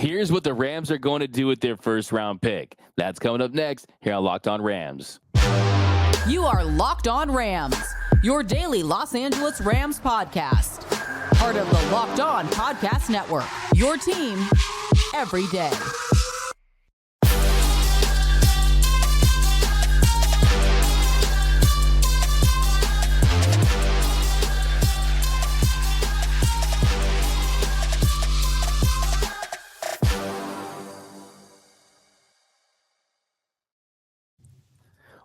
Here's what the Rams are going to do with their first round pick. That's coming up next here on Locked On Rams. You are Locked On Rams, your daily Los Angeles Rams podcast. Part of the Locked On Podcast Network, your team every day.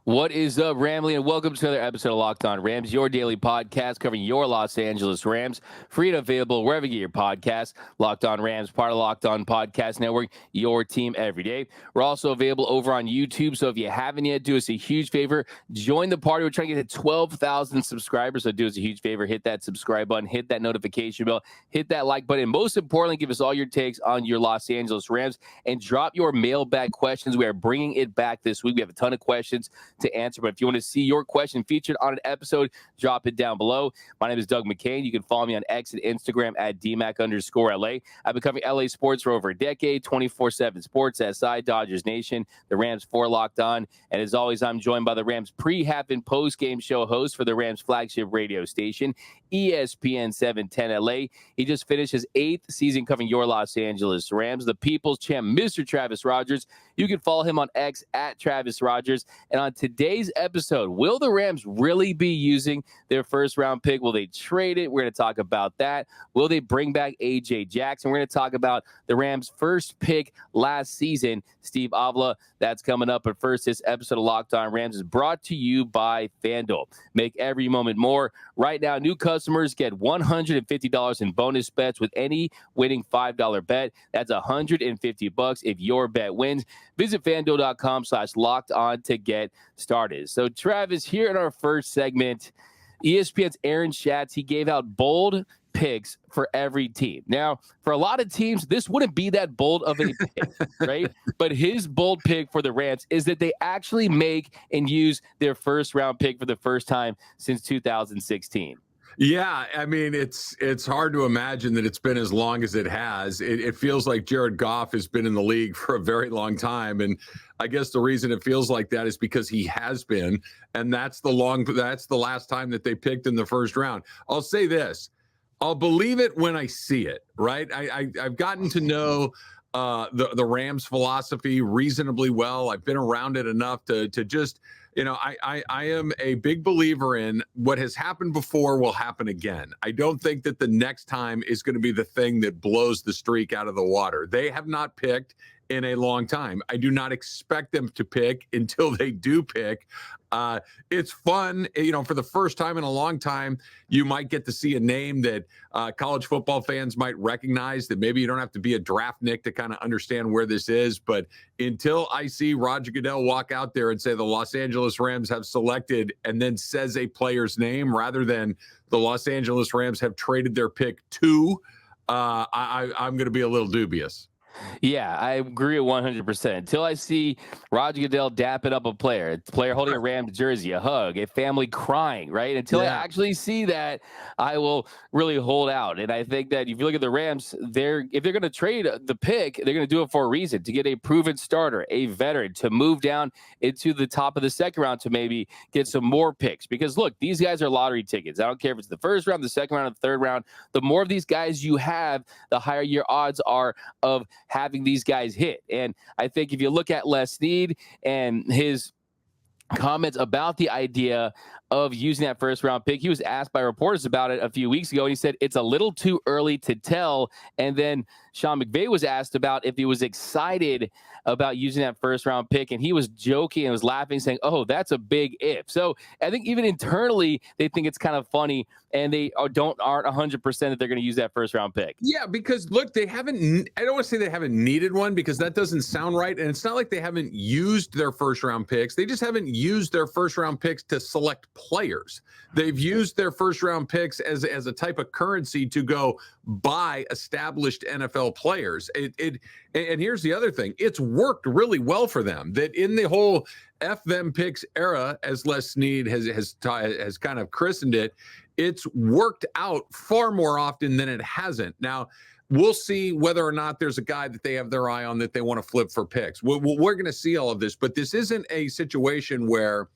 What is up, Ramley, and welcome to another episode of Locked On Rams, your daily podcast covering your Los Angeles Rams. Free and available wherever you get your podcasts. Locked On Rams, part of Locked On Podcast Network, your team every day. We're also available over on YouTube, so if you haven't yet, do us a huge favor. Join the party. We're trying to get to 12,000 subscribers, so do us a huge favor. Hit that subscribe button, hit that notification bell, hit that like button, and most importantly, give us all your takes on your Los Angeles Rams, and drop your mailbag questions. We are bringing it back this week. We have a ton of questions to answer, but if you want to see your question featured on an episode, drop it down below. My name is Doug McCain. You can follow me on X and Instagram at DMAC_LA. I've been covering LA sports for over a decade, 24/7 Sports, SI, Dodgers Nation, the Rams for Locked On. And as always, I'm joined by the Rams pre-half and post-game show host for the Rams flagship radio station, ESPN 710 LA. He just finished his 8th season covering your Los Angeles Rams, the People's Champ, Mr. Travis Rogers. You can follow him on X at Travis Rogers. And on today's episode, will the Rams really be using their first round pick? Will they trade it? We're going to talk about that. Will they bring back A.J. Jackson? We're going to talk about the Rams' first pick last season, Steve Avila. That's coming up. But first, this episode of Locked On Rams is brought to you by FanDuel. Make every moment more. Right now, new customers get $150 in bonus bets with any winning $5 bet. That's $150 if your bet wins. Visit FanDuel.com/locked-on to get started. So, Travis, here in our first segment, ESPN's Aaron Schatz, he gave out bold picks for every team. Now, for a lot of teams, this wouldn't be that bold of a pick, right? But his bold pick for the Rams is that they actually make and use their first round pick for the first time since 2016. Yeah, I mean, it's hard to imagine that it's been as long as it has. It feels like Jared Goff has been in the league for a very long time, and I guess the reason it feels like that is because he has been, and that's the last time that they picked in the first round. I'll say this: I'll believe it when I see it. Right? I've gotten to know the Rams philosophy reasonably well. I've been around it enough to just. I am a big believer in what has happened before will happen again. I don't think that the next time is going to be the thing that blows the streak out of the water. They have not picked in a long time. I do not expect them to pick until they do pick. It's fun, for the first time in a long time, you might get to see a name that college football fans might recognize, that maybe you don't have to be a draftnik to kind of understand where this is. But until I see Roger Goodell walk out there and say the Los Angeles Rams have selected and then says a player's name rather than the Los Angeles Rams have traded their pick to, I'm going to be a little dubious. Yeah, I agree 100%. Until I see Roger Goodell dapping up a player holding a Rams jersey, a hug, a family crying, right? Until I actually see that, I will really hold out. And I think that if you look at the Rams, if they're going to trade the pick, they're going to do it for a reason, to get a proven starter, a veteran, to move down into the top of the second round to maybe get some more picks. Because, look, these guys are lottery tickets. I don't care if it's the first round, the second round, or the third round. The more of these guys you have, the higher your odds are of having these guys hit. And I think if you look at Les Snead and his comments about the idea of using that first round pick, he was asked by reporters about it a few weeks ago, and he said it's a little too early to tell. And then Sean McVay was asked about if he was excited about using that first round pick, and he was joking and was laughing, saying, "Oh, that's a big if." So I think even internally they think it's kind of funny, and they aren't 100% that they're going to use that first round pick. Yeah, because look, I don't want to say they haven't needed one, because that doesn't sound right. And it's not like they haven't used their first round picks. They just haven't used their first round picks to select players. They've used their first round picks as a type of currency to go buy established NFL players. And here's the other thing. It's worked really well for them, that in the whole F them picks era, as Les Snead has kind of christened it, it's worked out far more often than it hasn't. Now, we'll see whether or not there's a guy that they have their eye on that they want to flip for picks. We're going to see all of this, but this isn't a situation where,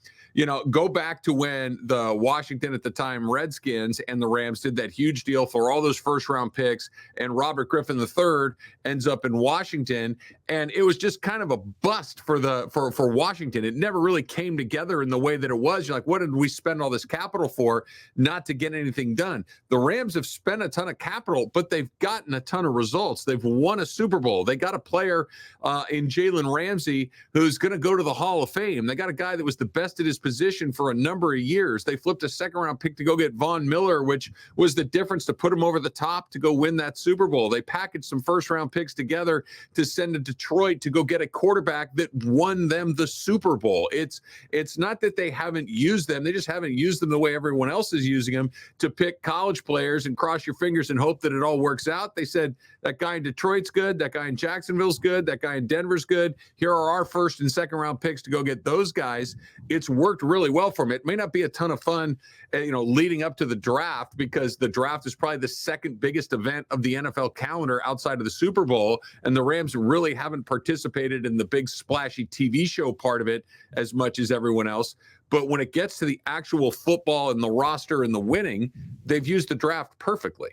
go back to when the Washington at the time Redskins and the Rams did that huge deal for all those first round picks, and Robert Griffin III ends up in Washington, and it was just kind of a bust for Washington. It never really came together in the way that it was. You're like, what did we spend all this capital for? Not to get anything done. The Rams have spent a ton of capital, but they've gotten a ton of results. They've won a Super Bowl. They got a player in Jalen Ramsey who's going to go to the Hall of Fame. They got a guy that was the best at his position for a number of years. They flipped a second-round pick to go get Von Miller, which was the difference to put him over the top to go win that Super Bowl. They packaged some first-round picks together to send to Detroit to go get a quarterback that won them the Super Bowl. It's not that they haven't used them. They just haven't used them the way everyone else is using them, to pick college players and cross your fingers and hope that it all works out. They said, that guy in Detroit's good, that guy in Jacksonville's good, that guy in Denver's good. Here are our first and second round picks to go get those guys. It's worked really well for them. It may not be a ton of fun, leading up to the draft, because the draft is probably the second biggest event of the NFL calendar outside of the Super Bowl, and the Rams really haven't participated in the big splashy TV show part of it as much as everyone else. But when it gets to the actual football and the roster and the winning, they've used the draft perfectly.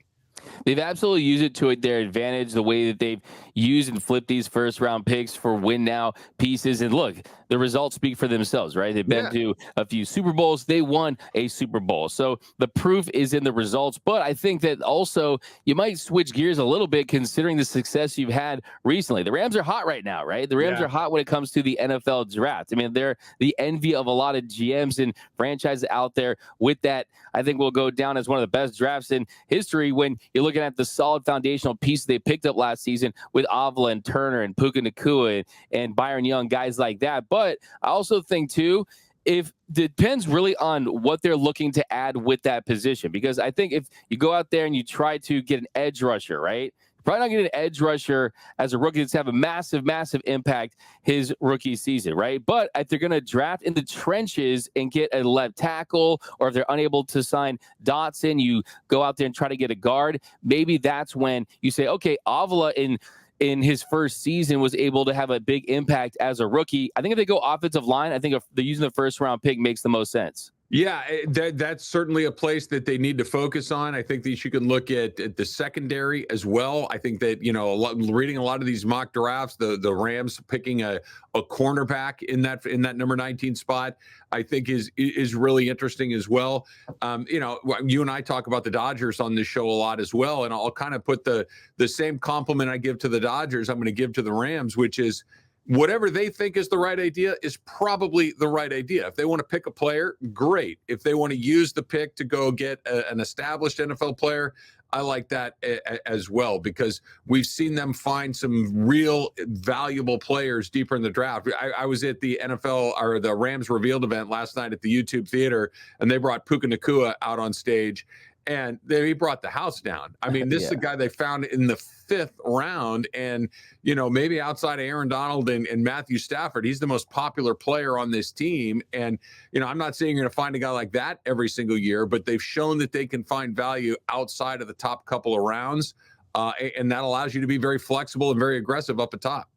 They've absolutely used it to their advantage, the way that they've used and flipped these first-round picks for win-now pieces. And look, the results speak for themselves, right? They've been to a few Super Bowls. They won a Super Bowl. So the proof is in the results. But I think that also you might switch gears a little bit considering the success you've had recently. The Rams are hot right now, right? The Rams are hot when it comes to the NFL draft. I mean, they're the envy of a lot of GMs and franchises out there with that. I think will go down as one of the best drafts in history when you're looking at the solid foundational pieces they picked up last season with Avila and Turner and Puka Nacua and Byron Young, guys like that. But I also think, too, if depends really on what they're looking to add with that position, because I think if you go out there and you try to get an edge rusher, right? Probably not getting an edge rusher as a rookie that's have a massive, massive impact his rookie season, right? But if they're going to draft in the trenches and get a left tackle, or if they're unable to sign Dotson, you go out there and try to get a guard. Maybe that's when you say, okay, Avila in his first season was able to have a big impact as a rookie. I think if they go offensive line, I think if they're using the first round pick makes the most sense. Yeah, that's certainly a place that they need to focus on. I think that you can look at the secondary as well. I think that, reading a lot of these mock drafts, the Rams picking a cornerback in that number 19 spot, I think is really interesting as well. You and I talk about the Dodgers on this show a lot as well, and I'll kind of put the same compliment I give to the Dodgers, I'm going to give to the Rams, which is, whatever they think is the right idea is probably the right idea. If they want to pick a player, great. If they want to use the pick to go get an established NFL player, I like that as well, because we've seen them find some real valuable players deeper in the draft. I was at the NFL or the Rams Revealed event last night at the YouTube Theater, and they brought Puka Nacua out on stage, and he brought the house down. I mean, this is a guy they found in the 5th round, and maybe outside of Aaron Donald and Matthew Stafford, he's the most popular player on this team. And I'm not saying you're going to find a guy like that every single year, but they've shown that they can find value outside of the top couple of rounds, and that allows you to be very flexible and very aggressive up at top.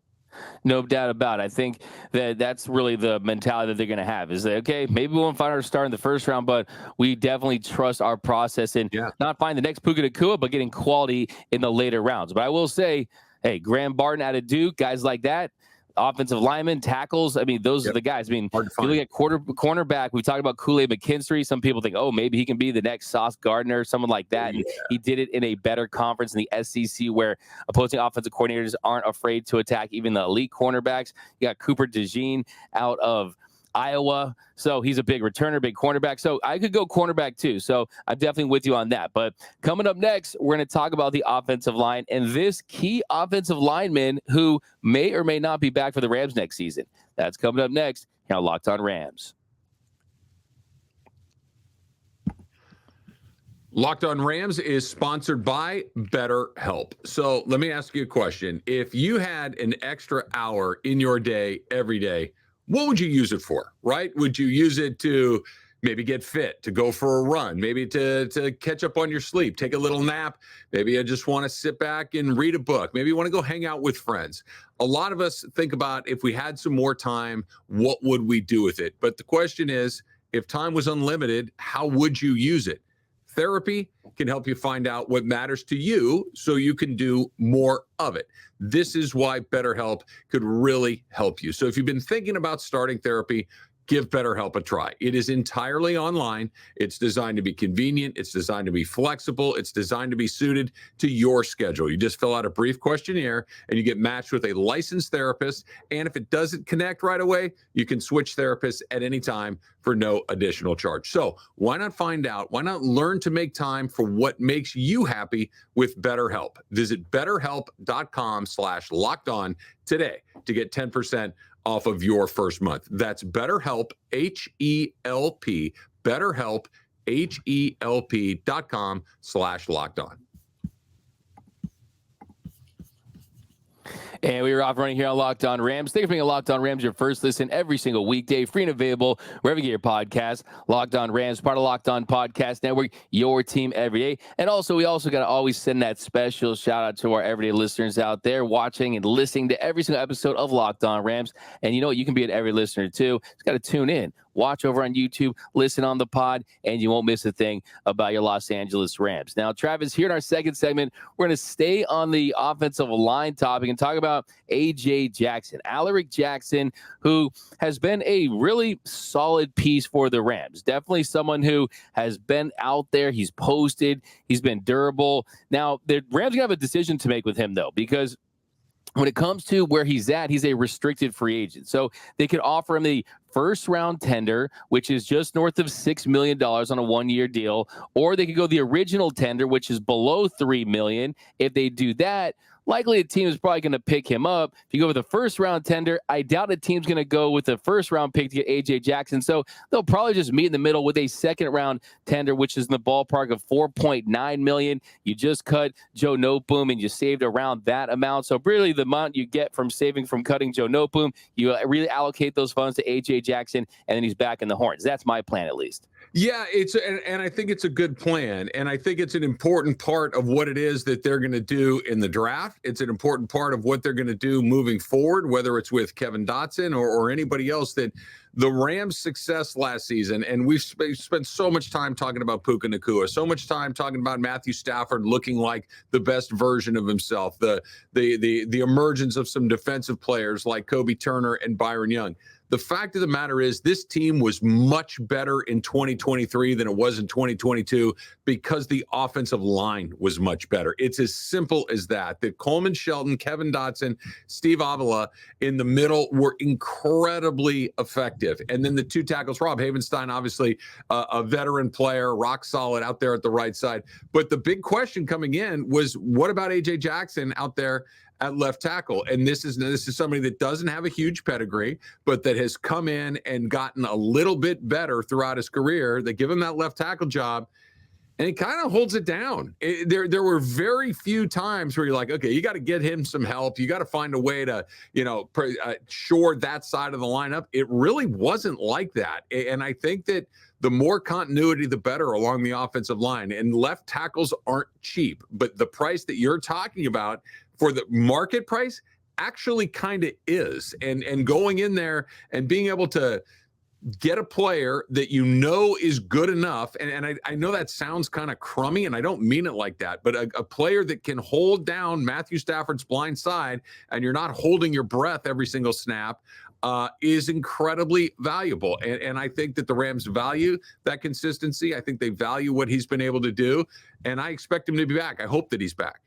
No doubt about it. I think that's really the mentality that they're going to have, is that, okay, maybe we won't find our star in the first round, but we definitely trust our process and not find the next Puka Nacua, but getting quality in the later rounds. But I will say, hey, Graham Barton out of Duke, guys like that, offensive linemen, tackles. I mean, those are the guys. I mean, if you look at cornerback, we talked about Kool-Aid McKinstry. Some people think, oh, maybe he can be the next Sauce Gardner, someone like that. And he did it in a better conference in the SEC, where opposing offensive coordinators aren't afraid to attack even the elite cornerbacks. You got Cooper DeJean out of Iowa. So he's a big returner, big cornerback. So I could go cornerback too. So I'm definitely with you on that. But coming up next, we're going to talk about the offensive line and this key offensive lineman who may or may not be back for the Rams next season. That's coming up next here on Locked On Rams. Locked On Rams is sponsored by BetterHelp. So let me ask you a question. If you had an extra hour in your day every day, what would you use it for, right? Would you use it to maybe get fit, to go for a run, maybe to catch up on your sleep, take a little nap. Maybe I just want to sit back and read a book. Maybe you want to go hang out with friends. A lot of us think about, if we had some more time, what would we do with it? But the question is, if time was unlimited, how would you use it? Therapy can help you find out what matters to you so you can do more of it. This is why BetterHelp could really help you. So if you've been thinking about starting therapy, give BetterHelp a try. It is entirely online. It's designed to be convenient. It's designed to be flexible. It's designed to be suited to your schedule. You just fill out a brief questionnaire and you get matched with a licensed therapist. And if it doesn't connect right away, you can switch therapists at any time for no additional charge. So why not find out? Why not learn to make time for what makes you happy with BetterHelp? Visit BetterHelp.com/lockedon today to get 10% off of your first month. That's BetterHelp, H-E-L-P, BetterHelp, HELP.com/lockedon. And we were off running here on Locked On Rams. Thank you for being a Locked On Rams, your first listen every single weekday, free and available wherever you get your podcast. Locked On Rams, part of Locked On Podcast Network, your team every day. And also, we also got to always send that special shout out to our everyday listeners out there watching and listening to every single episode of Locked On Rams. And you know what? You can be an every listener too. Just got to tune in. Watch over on YouTube, listen on the pod, and you won't miss a thing about your Los Angeles Rams. Now, Travis, here in our second segment, we're going to stay on the offensive line topic and talk about A.J. Jackson, Alaric Jackson, who has been a really solid piece for the Rams. Definitely someone who has been out there. He's posted. He's been durable. Now, the Rams going to have a decision to make with him, though, because when it comes to where he's at, he's a restricted free agent. So they could offer him the first round tender, which is just north of $6 million on a 1-year deal, or they could go the original tender, which is below $3 million. If they do that, likely a team is probably going to pick him up. If you go with a first round tender, I doubt a team's going to go with a first round pick to get A.J. Jackson. So they'll probably just meet in the middle with a second round tender, which is in the ballpark of $4.9 million. You just cut Joe Noteboom and you saved around that amount. So really the amount you get from saving from cutting Joe Noteboom, you really allocate those funds to A.J. Jackson, and then he's back in the Horns. That's my plan, at least. Yeah, and I think it's a good plan. And I think it's an important part of what it is that they're going to do in the draft. It's an important part of what they're going to do moving forward, whether it's with Kevin Dotson or anybody else. That the Rams' success last season, and we've spent so much time talking about Puka Nacua, so much time talking about Matthew Stafford looking like the best version of himself, the emergence of some defensive players like Kobe Turner and Byron Young. The fact of the matter is this team was much better in 2023 than it was in 2022 because the offensive line was much better. It's as simple as that. That Coleman Shelton, Kevin Dotson, Steve Avila in the middle were incredibly effective. And then the two tackles, Rob Havenstein, obviously a veteran player, rock solid out there at the right side. But the big question coming in was, what about A.J. Jackson out there at left tackle? And this is somebody that doesn't have a huge pedigree, but that has come in and gotten a little bit better throughout his career. They give him that left tackle job, and he kind of holds it down. There were very few times where you're like, okay, you got to get him some help. You got to find a way to, shore that side of the lineup. It really wasn't like that. And I think that the more continuity, the better along the offensive line. And left tackles aren't cheap, but the price that you're talking about for the market price actually kind of is. And going in there and being able to get a player that you know is good enough, and I know that sounds kind of crummy, and I don't mean it like that, but a player that can hold down Matthew Stafford's blind side, and you're not holding your breath every single snap, is incredibly valuable. And I think that the Rams value that consistency. I think they value what he's been able to do, and I expect him to be back. I hope that he's back.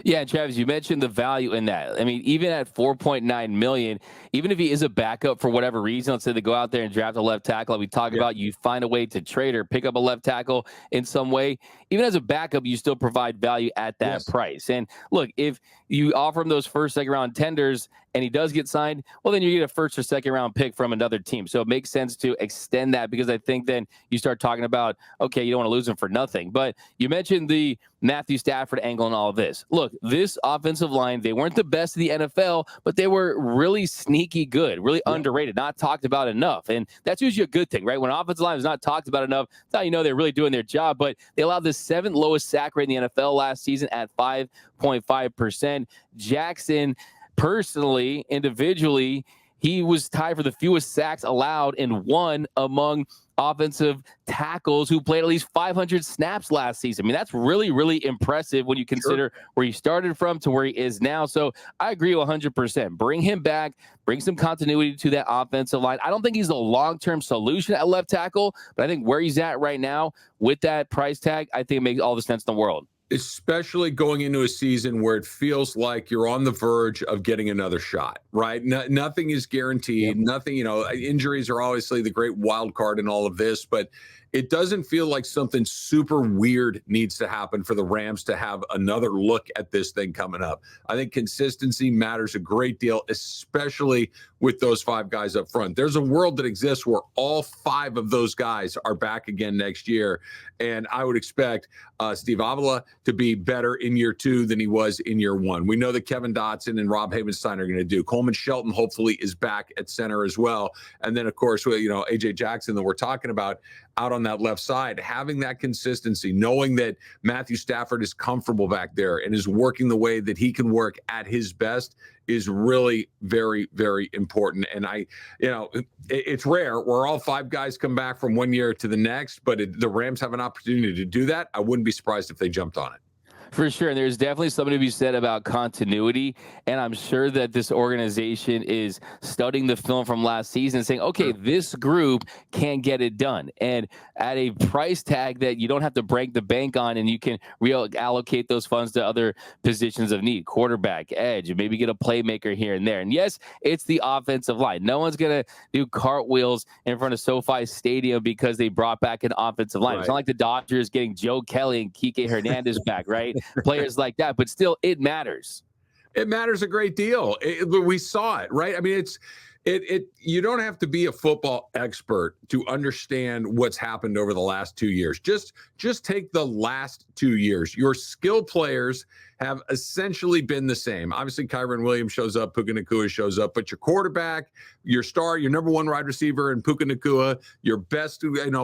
Yeah, Travis, you mentioned the value in that. I mean, even at $4.9 million, even if he is a backup for whatever reason, let's say they go out there and draft a left tackle, like we talk about, you find a way to trade or pick up a left tackle in some way. even as a backup, you still provide value at that price. And look, if you offer him those first, second round tenders and he does get signed, well, then you get a first or second round pick from another team. So it makes sense to extend that, because I think then you start talking about, okay, you don't want to lose him for nothing. But you mentioned the Matthew Stafford angle and all of this. Look, this offensive line, they weren't the best of the NFL, but they were really sneaky good, really underrated, not talked about enough. And that's usually a good thing, right? When offensive line is not talked about enough, that's how you know they're really doing their job. But they allowed the 7th lowest sack rate in the NFL last season at 5.5%. Jackson, personally, individually, he was tied for the fewest sacks allowed and won among offensive tackles who played at least 500 snaps last season. I mean, that's really, really impressive when you consider where he started from to where he is now. So I agree 100%. Bring him back, bring some continuity to that offensive line. I don't think he's a long-term solution at left tackle, but I think where he's at right now with that price tag, I think it makes all the sense in the world. Especially going into a season where it feels like you're on the verge of getting another shot, right? Nothing is guaranteed. Nothing, injuries are obviously the great wild card in all of this, but it doesn't feel like something super weird needs to happen for the Rams to have another look at this thing coming up. I think consistency matters a great deal, especially with those 5 guys up front. There's a world that exists where all 5 of those guys are back again next year. And I would expect Steve Avila to be better in year 2 than he was in year 1. We know that Kevin Dotson and Rob Havenstein are going to do. Coleman Shelton hopefully is back at center as well. And then, of course, A.J. Jackson that we're talking about out on that left side, having that consistency, knowing that Matthew Stafford is comfortable back there and is working the way that he can work at his best is really very, very important. And it's rare where all 5 guys come back from one year to the next, but the Rams have an opportunity to do that. I wouldn't be surprised if they jumped on it. For sure. And there's definitely something to be said about continuity. And I'm sure that this organization is studying the film from last season and saying, okay, this group can get it done. And at a price tag that you don't have to break the bank on, and you can reallocate those funds to other positions of need, quarterback, edge, and maybe get a playmaker here and there. And yes, it's the offensive line. No one's going to do cartwheels in front of SoFi Stadium because they brought back an offensive line. Right. It's not like the Dodgers getting Joe Kelly and Kike Hernandez back, right? Players like that, but still it matters. It matters a great deal. We saw it, right? I mean, you don't have to be a football expert to understand what's happened over the last 2 years. Just take the last 2 years. Your skill players have essentially been the same. Obviously, Kyron Williams shows up, Puka Nacua shows up, but your quarterback, your star, your number 1 wide receiver in Puka Nacua, your best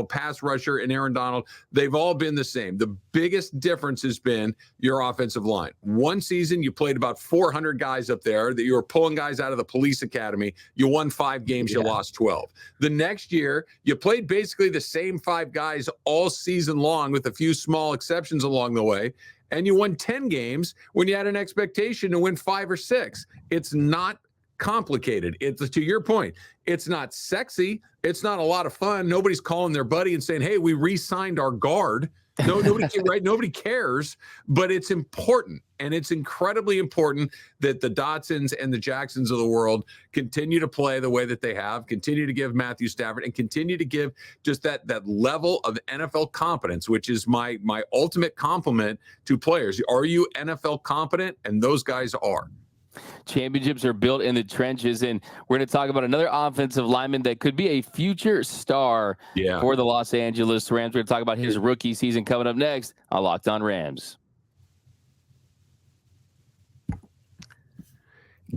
pass rusher in Aaron Donald, they've all been the same. The biggest difference has been your offensive line. One season, you played about 400 guys up there, that you were pulling guys out of the police academy. You won 5 games, you lost 12. The next year, you played basically the same 5 guys all season long with a few small exceptions along the way. And you won 10 games when you had an expectation to win 5 or 6. It's not complicated. It's, to your point, it's not sexy. It's not a lot of fun. Nobody's calling their buddy and saying, hey, we re-signed our guard. No, nobody cares, but it's important. And it's incredibly important that the Dotsons and the Jacksons of the world continue to play the way that they have, continue to give Matthew Stafford, and continue to give just that level of NFL competence, which is my ultimate compliment to players. Are you NFL competent? And those guys are. Championships are built in the trenches, and we're going to talk about another offensive lineman that could be a future star for the Los Angeles Rams. We're going to talk about his rookie season coming up next on Locked On Rams.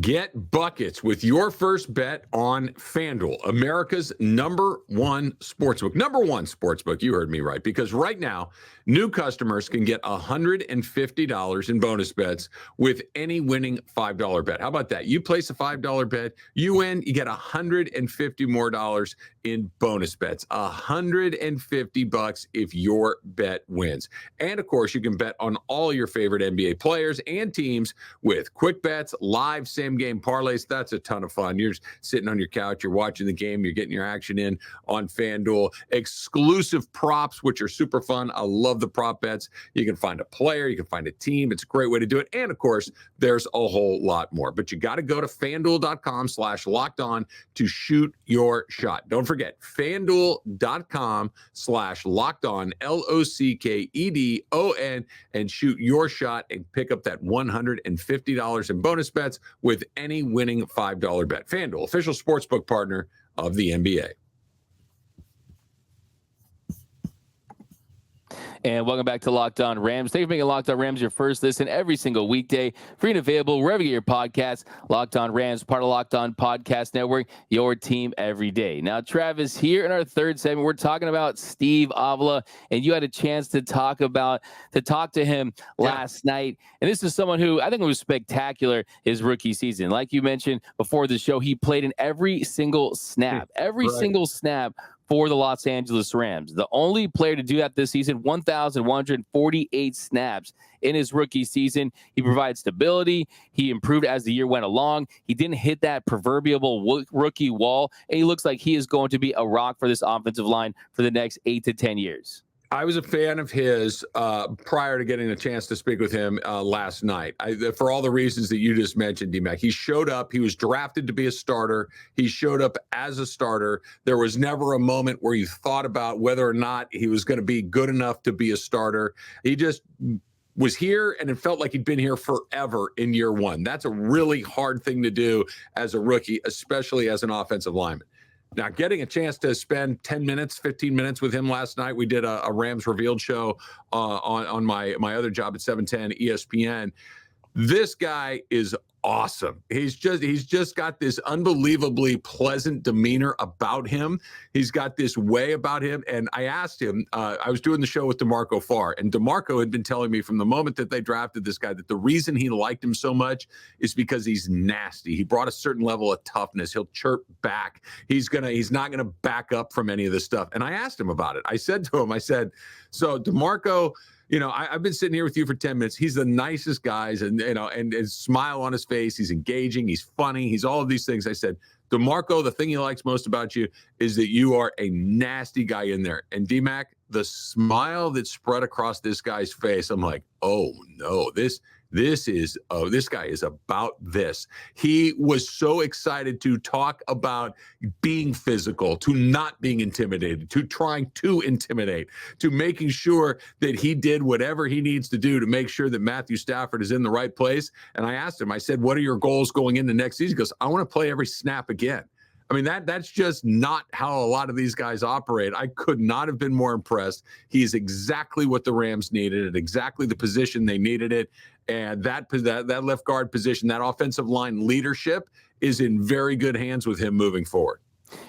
Get buckets with your first bet on FanDuel, America's number 1 sportsbook. Number 1 sportsbook, you heard me right, because right now, new customers can get $150 in bonus bets with any winning $5 bet. How about that? You place a $5 bet, you win, you get $150 more in bonus bets. $150 if your bet wins. And of course, you can bet on all your favorite NBA players and teams with quick bets, live saving, same game parlays. That's a ton of fun. You're sitting on your couch, you're watching the game, you're getting your action in on FanDuel. Exclusive props, which are super fun. I love the prop bets. You can find a player, you can find a team. It's a great way to do it. And of course, there's a whole lot more. But you got to go to FanDuel.com/lockedon to shoot your shot. Don't forget, FanDuel.com/lockedon, LOCKEDON, and shoot your shot and pick up that $150 in bonus bets with any winning $5 bet. FanDuel, official sportsbook partner of the NBA. And welcome back to Locked On Rams. Thanks for making Locked On Rams your first listen every single weekday. Free and available wherever you get your podcasts. Locked On Rams, part of Locked On Podcast Network, your team every day. Now, Travis, here in our third segment, we're talking about Steve Avila, and you had a chance to talk to him last night. And this is someone who I think was spectacular his rookie season. Like you mentioned before the show, he played in every single snap, single snap for the Los Angeles Rams. The only player to do that this season, 1,148 snaps in his rookie season. He provided stability. He improved as the year went along. He didn't hit that proverbial rookie wall, and he looks like he is going to be a rock for this offensive line for the next 8 to 10 years. I was a fan of his prior to getting a chance to speak with him last night. For all the reasons that you just mentioned, D-Mac. He showed up. He was drafted to be a starter. He showed up as a starter. There was never a moment where you thought about whether or not he was going to be good enough to be a starter. He just was here, and it felt like he'd been here forever in year one. That's a really hard thing to do as a rookie, especially as an offensive lineman. Now, getting a chance to spend 10 minutes, 15 minutes with him last night, we did a Rams Revealed show on my other job at 710 ESPN. This guy is awesome. He's just got this unbelievably pleasant demeanor about him. He's got this way about him. And I asked him, I was doing the show with DeMarco Farr, and DeMarco had been telling me from the moment that they drafted this guy that the reason he liked him so much is because he's nasty. He brought a certain level of toughness. He'll chirp back. He's not gonna back up from any of this stuff. And I asked him about it. I said to him, so DeMarco, I've been sitting here with you for 10 minutes. He's the nicest guys, and his smile on his face. He's engaging. He's funny. He's all of these things. I said, DeMarco, the thing he likes most about you is that you are a nasty guy in there. And D-Mac, the smile that spread across this guy's face, I'm like, oh no, this guy is about this. He was so excited to talk about being physical, to not being intimidated, to trying to intimidate, to making sure that he did whatever he needs to do to make sure that Matthew Stafford is in the right place. And I asked him, I said, what are your goals going into next season? He goes, I want to play every snap again. I mean, that's just not how a lot of these guys operate. I could not have been more impressed. He's exactly what the Rams needed at exactly the position they needed it. And that left guard position, that offensive line leadership is in very good hands with him moving forward.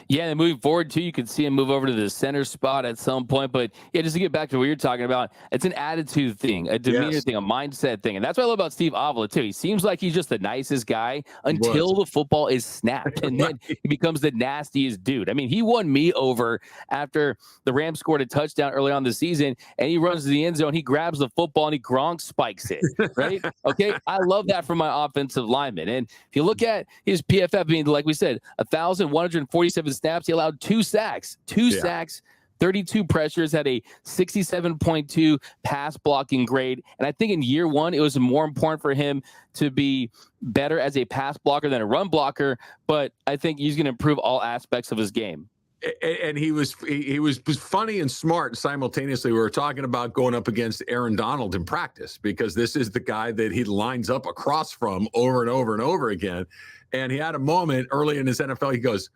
Yeah, and moving forward, too, you could see him move over to the center spot at some point. But, yeah, just to get back to what you're talking about, it's an attitude thing, a demeanor thing, a mindset thing. And that's what I love about Steve Avila, too. He seems like he's just the nicest guy until the football is snapped. And then he becomes the nastiest dude. I mean, he won me over after the Rams scored a touchdown early on the season, and he runs to the end zone. He grabs the football, and he Gronk spikes it, right? Okay, I love that from my offensive lineman. And if you look at his PFF, I mean, like we said, 1,147 snaps. He allowed 2 sacks, 32 pressures, had a 67.2 pass blocking grade. And I think in year one, it was more important for him to be better as a pass blocker than a run blocker. But I think he's going to improve all aspects of his game. And he was funny and smart simultaneously. We were talking about going up against Aaron Donald in practice because this is the guy that he lines up across from over and over and over again. And he had a moment early in his NFL. He goes,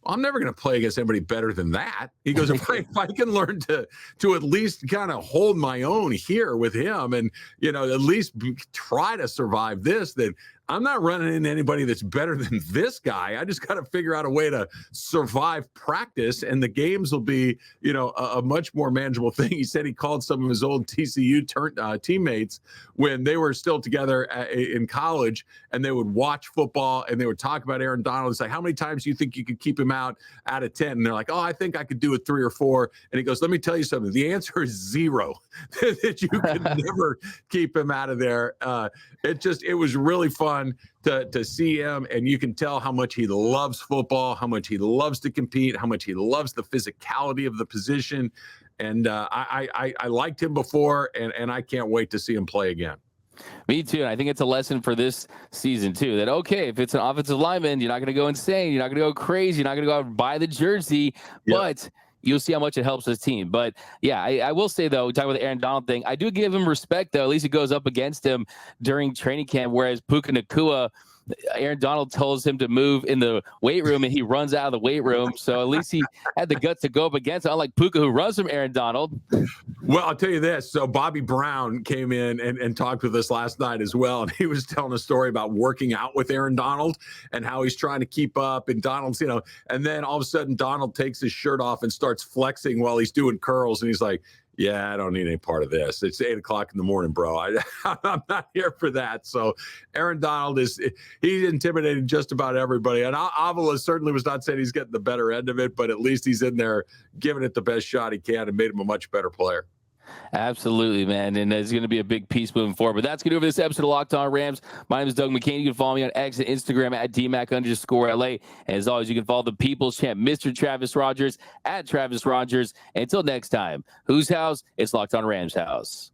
I'm never going to play against anybody better than that. He goes, if I can learn to at least kind of hold my own here with him and, at least try to survive this, then I'm not running into anybody that's better than this guy. I just got to figure out a way to survive practice, and the games will be, a much more manageable thing. He said he called some of his old TCU teammates when they were still together in college, and they would watch football, and they would talk about Aaron Donald. It's like, how many times do you think you could keep him out of 10? And they're like, oh, I think I could do it 3 or 4. And he goes, let me tell you something. The answer is 0, that you could never keep him out of there. It was really fun. fun to see him, and you can tell how much he loves football, how much he loves to compete, how much he loves the physicality of the position. And I liked him before, and I can't wait to see him play again. Me too. And I think it's a lesson for this season too, that, okay, if it's an offensive lineman, you're not going to go insane. You're not going to go crazy. You're not going to go out and buy the jersey, but you'll see how much it helps his team. But yeah, I will say though, talking about the Aaron Donald thing, I do give him respect though. At least it goes up against him during training camp, whereas Puka Nacua, Aaron Donald tells him to move in the weight room and he runs out of the weight room. So at least he had the guts to go up against it, unlike Puka, who runs from Aaron Donald. Well, I'll tell you this. So Bobby Brown came in and talked with us last night as well. And he was telling a story about working out with Aaron Donald and how he's trying to keep up. And Donald's, and then all of a sudden Donald takes his shirt off and starts flexing while he's doing curls. And he's like, yeah, I don't need any part of this. It's 8:00 in the morning, bro. I'm not here for that. So Aaron Donald he's intimidating just about everybody. And Avila certainly was not saying he's getting the better end of it, but at least he's in there giving it the best shot he can and made him a much better player. Absolutely, man. And it's going to be a big piece moving forward. But that's going to do it for this episode of Locked On Rams. My name is Doug McCain. You can follow me on X and Instagram at DMAC_LA. And as always, you can follow the People's Champ, Mr. Travis Rogers, at Travis Rogers. And until next time, whose house? It's Locked On Rams house.